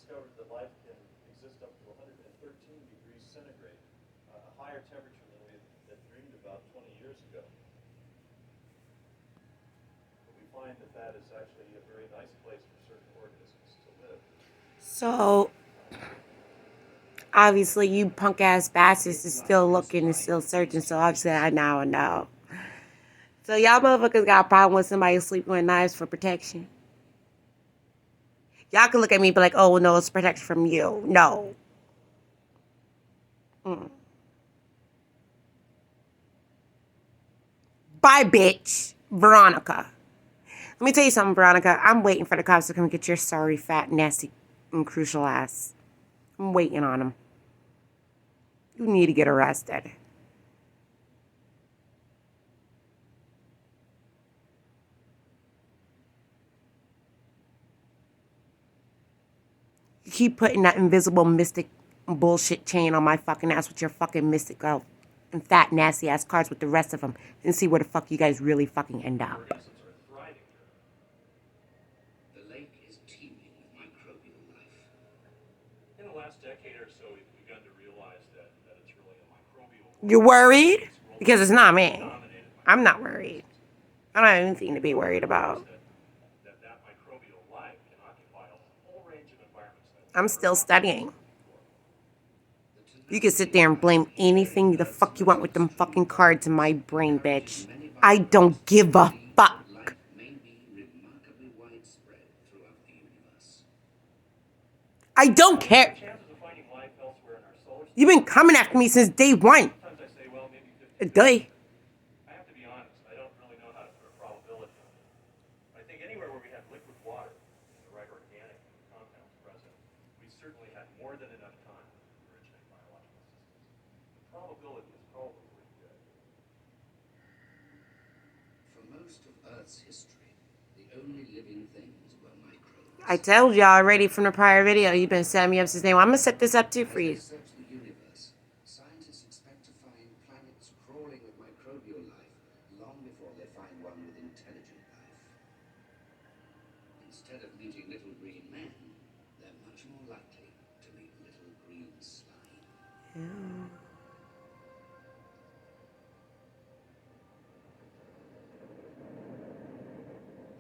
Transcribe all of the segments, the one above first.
discovered that life can exist up to 113 degrees centigrade, a higher temperature than we had dreamed about 20 years ago. But we find that that is actually a very nice place for certain organisms to live. So, obviously, you punk ass bastards is still looking and still searching. So, obviously, I now know. So, y'all motherfuckers got a problem with somebody sleeping with knives for protection. Y'all can look at me and be like, oh, no, it's protection from you. No. Bye, bitch. Veronica. Let me tell you something, Veronica. I'm waiting for the cops to come get your sorry, fat, nasty, and crucial ass. I'm waiting on them. You need to get arrested. You keep putting that invisible mystic bullshit chain on my fucking ass with your fucking mystic and fat, nasty ass cards with the rest of them and see where the fuck you guys really fucking end up. Organisms are thriving here. The lake is teeming with microbial life. In the last decade or so, we've begun to realize that it's really a microbial world. You worried? Because it's not me. I'm not worried. I don't have anything to be worried about. That microbial life can occupy a whole range of environments. I'm still studying. You can sit there and blame anything the fuck you want with them fucking cards in my brain, bitch. I don't give a fuck. Life may be remarkably widespread throughout the universe. I don't care. Chances of finding life elsewhere in our solar system. You've been coming after me since day one. Sometimes I say, well, maybe 50. A day. I have to be honest. I don't really know how to put a probability on it. I think anywhere where we have liquid water and the right organic compounds present, we certainly had more than enough time to originate biological systems. The probability is probably pretty good. For most of Earth's history, the only living things were microbes. I told you already from the prior video, you've been setting me up since day one. I'm going to set this up too for you. As they search the universe, scientists expect to find planets crawling with microbial life long before they find one with intelligent life. Instead of meeting little green men, they're much more likely to meet little green slime.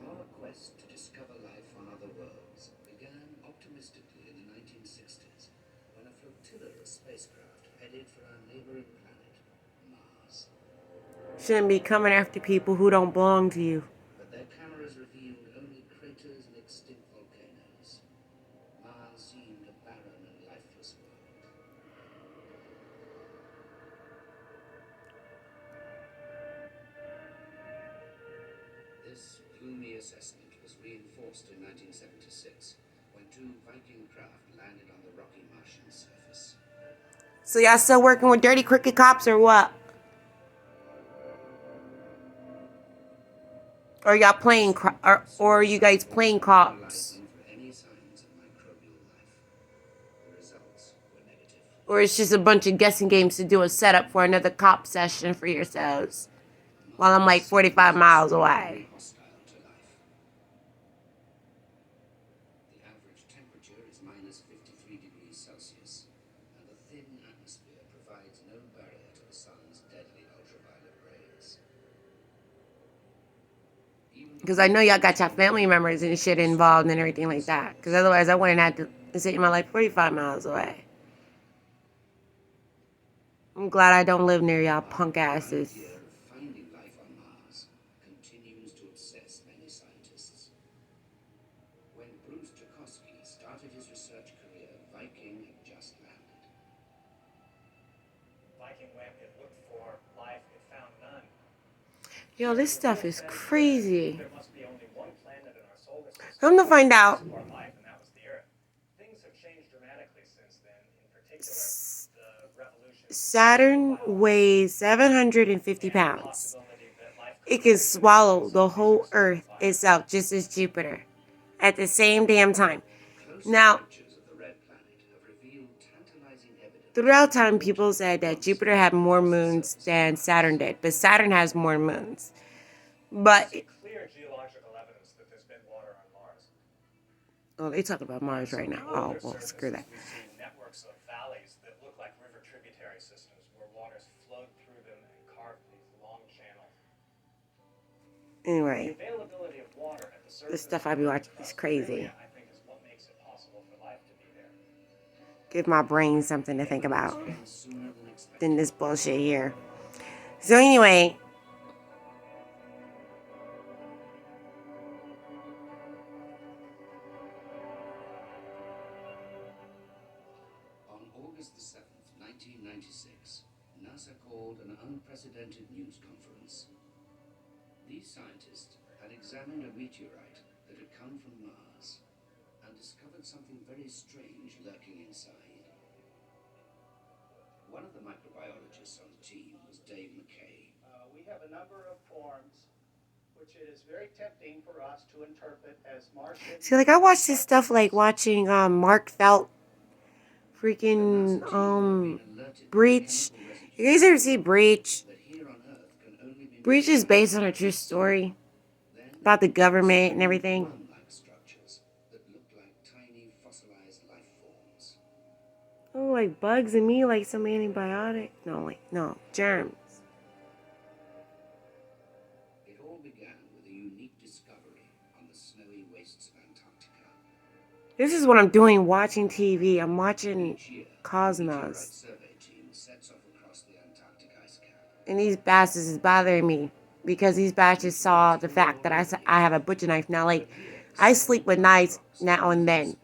Our quest to discover life on other worlds began optimistically in the 1960s when a flotilla of spacecraft headed for our neighboring planet, Mars. Shouldn't be coming after people who don't belong to you. But their cameras revealed only craters and extinct volcanoes. Mars seemed a barren and lifeless world. This gloomy assessment was reinforced in 1976 when two Viking craft landed on the rocky Martian surface. So y'all still working with dirty crooked cops or what? Or y'all playing, or are you guys playing cops? Analyzing for any signs of microbial life. The results were negative. Or it's just a bunch of guessing games to do a setup for another cop session for yourselves? While I'm like 45 miles away. Hostile to life. The average temperature is minus 53 degrees Celsius, and the thin atmosphere provides no barrier to the sun's deadly ultraviolet rays. Because I know y'all got your family members and shit involved and everything like that. Because otherwise I wouldn't have to sit in my like 45 miles away. I'm glad I don't live near y'all punk asses. The idea of finding life on Mars continues to obsess many scientists. When Bruce Jakosky started his research career, Viking had just landed. Viking went and looked for life and found none. Yo, this stuff is crazy. There must be only one planet in our solar system. Come to find out, For life, and that was the Earth. Things have changed dramatically since then. In particular, the revolution. Saturn weighs 750 pounds. It can swallow the whole Earth itself, just as Jupiter, at the same damn time. Now, Pictures of the red planet have revealed tantalizing evidence. throughout time, people said that Jupiter had more moons than Saturn did, but Saturn has more moons. But Clear geological evidence that there's been water on Mars. Oh, they talking about Mars right now. On Oh, lunar well, screw surfaces, that. we've seen networks of valleys that look like river tributary systems where waters flowed through them and carved these long channels. The Anyway, availability of water at the the surface stuff I of be watching is Australia, crazy. I think, is what makes it possible for life to be there. Give my brain something to think Evidence about came sooner than expected. than this bullshit here. So anyway, On August the 7th, 1996, NASA called an unprecedented news conference. These scientists had examined a meteorite that had come from Mars and discovered something very strange lurking inside. One of the microbiologists on the team was Dave McKay. We have a number of forms which it is very tempting for us to interpret as Martian. see, like I watch this stuff like watching Mark Felt freaking Breach. You guys ever see Breach? That here on Earth can only be Breach is based on a true story about the government and everything. worm-like structures that look like tiny fossilized life forms. Oh, like bugs and me, like some antibiotic. No, wait, no, germs. It all began with a unique discovery on the snowy wastes of Antarctica. This is what I'm doing watching TV. I'm watching Each year, a Cosmos. meteorite survey team sets off across the Antarctic ice cap. And these bastards is bothering me because these bastards saw the fact that I have a butcher knife now. Like, I sleep with knives now and then.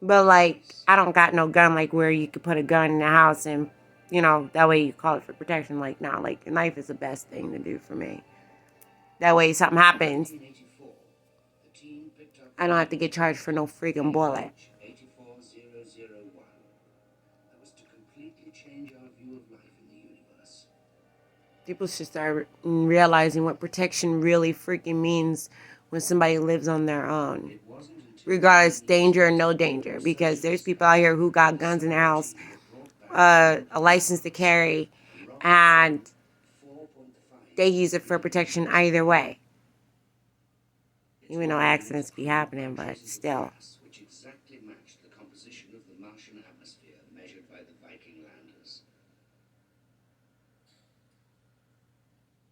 But, like, I don't got no gun, like, where you could put a gun in the house and, you know, that way you call it for protection. Like, no, like, a knife is the best thing to do for me. That way something happens, In 1984, the team picked up I don't have to get charged for no freaking bullet. 84001. That was to completely change our view of life in the universe. People should start realizing what protection really freaking means when somebody lives on their own. It wasn't until Regardless, danger or no danger. Because there's people out here who got guns in their house, a license to carry, and they use it for protection either way. Even though accidents be happening, but still. Which exactly matched the composition of the Martian atmosphere measured by the Viking landers.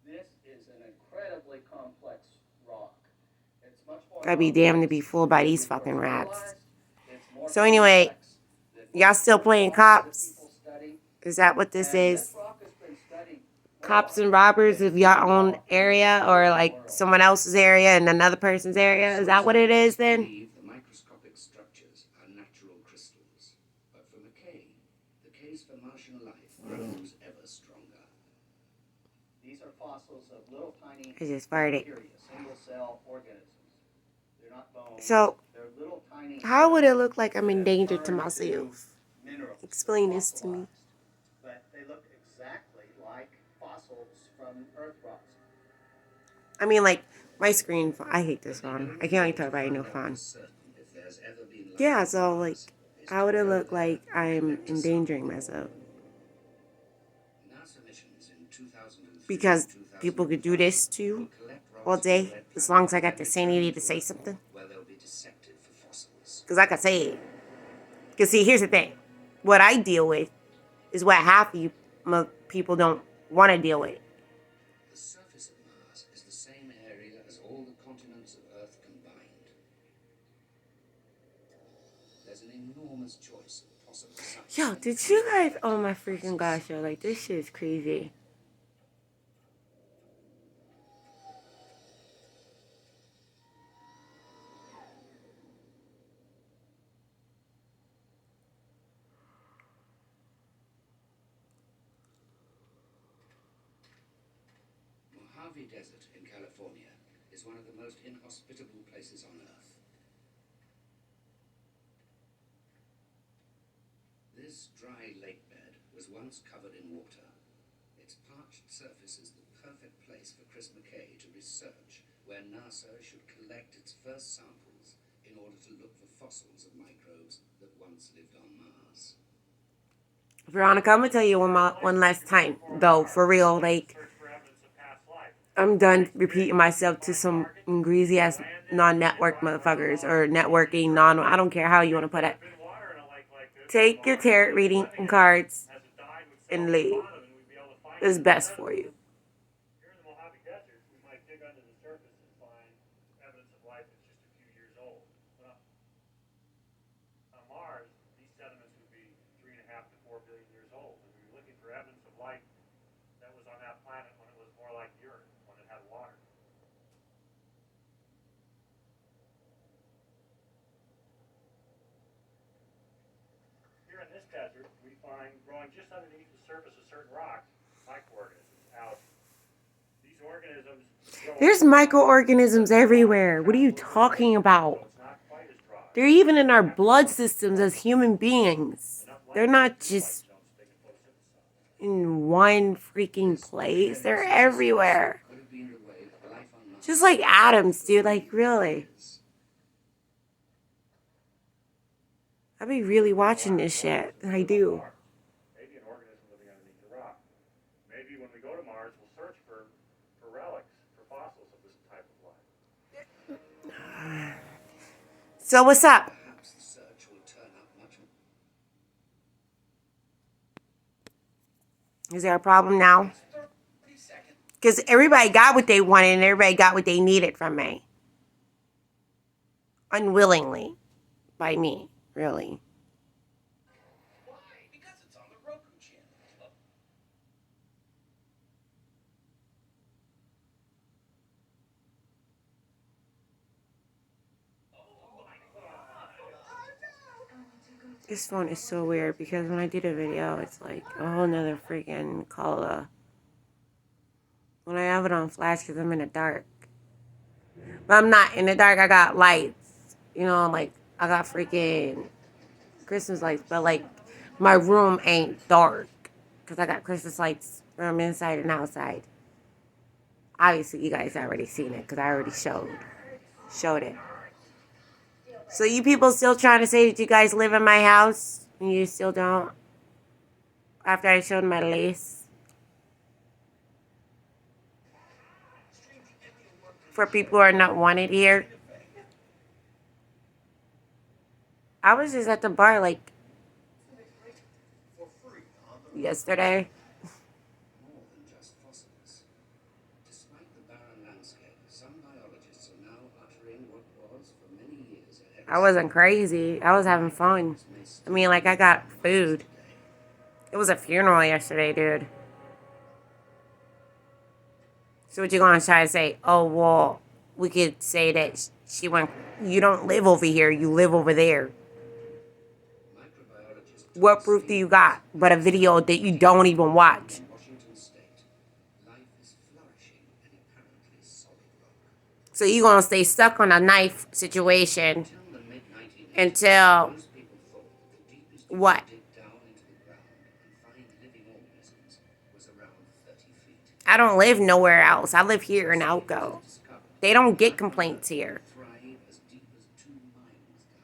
This is an incredibly complex rock. It's much more I'd be damned to be fooled by these fucking rats. So anyway, y'all still playing cops? Is that what this is? Cops and robbers of your own area or like someone else's area and another person's area? Is that what it is then? Believe the microscopic structures are natural crystals. But for McKay, the case for Martian life grows ever stronger. These are fossils of little tiny I just fired it. bacteria, single cell organisms. They're not bones. So, They're little tiny how would it cells look like I'm in that danger to turn myself? minerals. Explain They're this to me. fossilized, but they look exactly like fossils from Earth rocks. I mean, like, my screen, I hate this phone. I can't like talk about it, no phone. If there's ever been life Yeah, on so, Mars, like, it's how would it to go look there like and I'm collect a endangering sample. myself? NASA missions in 2003 Because and people could do this too will collect rocks all day, from as long as I got the and sanity return to to say Earth, something. where they'll be dissected for fossils. Because I could say it. Because, see, here's the thing. What I deal with is what half of you people don't want to deal with. The surface of Mars is the same area as all the continents of Earth combined. There's an enormous choice of possible sites. Yo, did you guys... Oh, my freaking gosh, yo. Like, this shit is crazy. Mojave Desert in California is one of the most inhospitable places on Earth. This dry lake bed was once covered in water. Its parched surface is the perfect place for Chris McKay to research, where NASA should collect its first samples in order to look for fossils of microbes that once lived on Mars. Veronica, I'm going to tell you one last time, though, for real. Like, Search for evidence of past life. I'm done repeating myself to some greasy ass non-network motherfuckers or networking non. I don't care how you want to put it. Take your tarot reading and cards and leave. It's best for you. Here in the Mojave Desert, we might dig under the surface and find evidence of life that's just a few years old. Well, on Mars, these sediments would be 3.5 to 4 billion years old, and we were looking for evidence of life that was on that planet when it was more like the Earth, when it had water. Here in this desert, we find growing just underneath the surface of certain rocks, microorganisms, algae. These organisms There's microorganisms everywhere. What are you talking about? They're even in our blood systems as human beings. They're not just in one freaking place. They're everywhere. Just like atoms, dude. Like, really. I be really watching this shit. I do. Maybe an organism living underneath the rock. Maybe when we go to Mars, we'll search for relics, for fossils of this type of life. So what's up? Perhaps the search will turn up much more. Is there a problem now? Because everybody got what they wanted and everybody got what they needed from me. Unwillingly. By me, really. Why? Because it's on the Roku channel. This phone is so weird because when I do the video, it's like a whole nother freaking color. When I have it on flash because I'm in the dark. But I'm not in the dark, I got lights. You know, like, I got freaking Christmas lights. But, like, my room ain't dark. Because I got Christmas lights from inside and outside. Obviously, you guys already seen it because I already showed it. So you people still trying to say that you guys live in my house? And you still don't? After I showed my lace? For people who are not wanted here? I was just at the bar like yesterday. More than just fossils. Despite the barren landscape, some biologists are now uttering what was for many years a I wasn't crazy. I was having fun. I mean, like, I got food. It was a funeral yesterday, dude. So what you gonna try to say? Oh, well, we could say that she went, you don't live over here, you live over there. What proof do you got but a video that you don't even watch? Washington State. Life is flourishing and apparently solid rock. So you gonna stay stuck on a knife situation Until the mid-1980s, until most people thought that the deepest you what? could dig down into the ground and find living organisms was around 30 feet. I don't live nowhere else. I live here in Elko. They don't get complaints here. Thrive as deep as 2 miles down.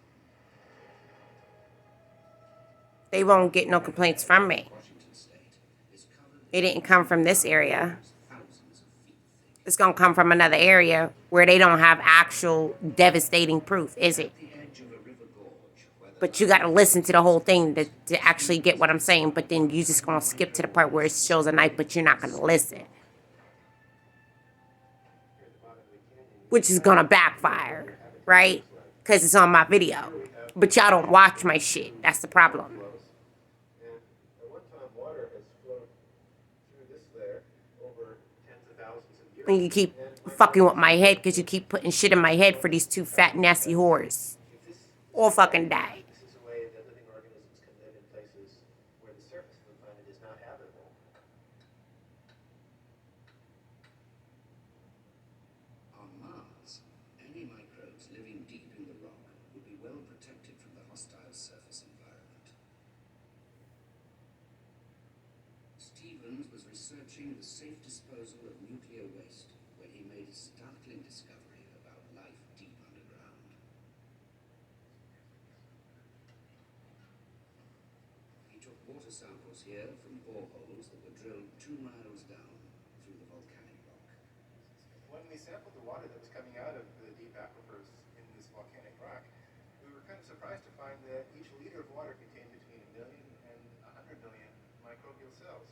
They won't get no complaints from me. Washington State is covered It didn't come from this area. thousands of feet thick. It's gonna come from another area where they don't have actual devastating proof, is it? The edge of a river gorge where the But you gotta listen to the whole thing to actually get what I'm saying. But then you just gonna skip to the part where it shows a knife, but you're not gonna listen. Which is gonna backfire, right? Because it's on my video. But y'all don't watch my shit. That's the problem. And at one time, water has flowed through this layer over tens of thousands of years. And you keep fucking with my head because you keep putting shit in my head for these two fat, nasty whores. All fucking die. This is a way that living organisms can live in places where the surface of the planet is not habitable. On Mars, any microbes living deep in the rock would be well protected from the hostile surface environment. Stevens was researching the safe disposal of nuclear waste when he made a startling discovery about life deep underground. He took water samples here from boreholes that were drilled 2 miles down through the volcanic rock. we sampled the water that was coming out of the deep aquifers in this volcanic rock, we were kind of surprised to find that each liter of water contained between 1 million and 100 million microbial cells.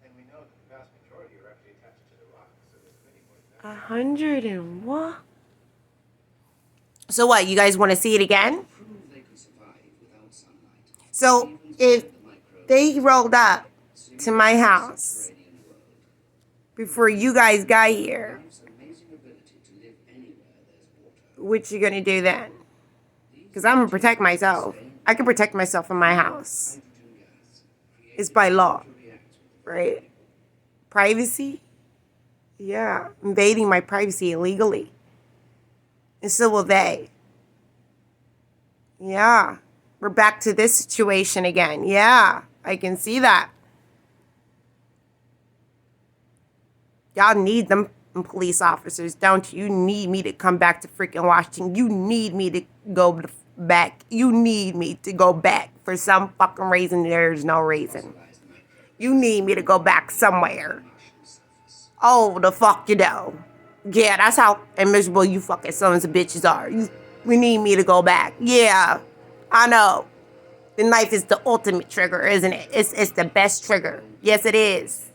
And we know that the vast majority are actually attached to the rock, so there's many more than that. 100 and what? So what, you guys want to see it again? Prove they could survive without sunlight. So if they rolled up to my house Subterranean world. before you guys got here, Life's amazing ability to live anywhere there's water. what you gonna do then? Because I'm gonna protect myself. I can protect myself in my house. Hydrogen gas created It's by law, to react with the right? Privacy? Yeah, invading my privacy illegally. And so will they. Yeah, we're back to this situation again. Yeah, I can see that. Y'all need them police officers, don't you? You need me to come back to freaking Washington. You need me to go back. You need me to go back for some fucking reason. There's no reason. You need me to go back somewhere. Oh, the fuck you know. Yeah, that's how miserable you fucking sons of bitches are. We need me to go back. Yeah, I know. The knife is the ultimate trigger, isn't it? It's the best trigger. Yes, it is.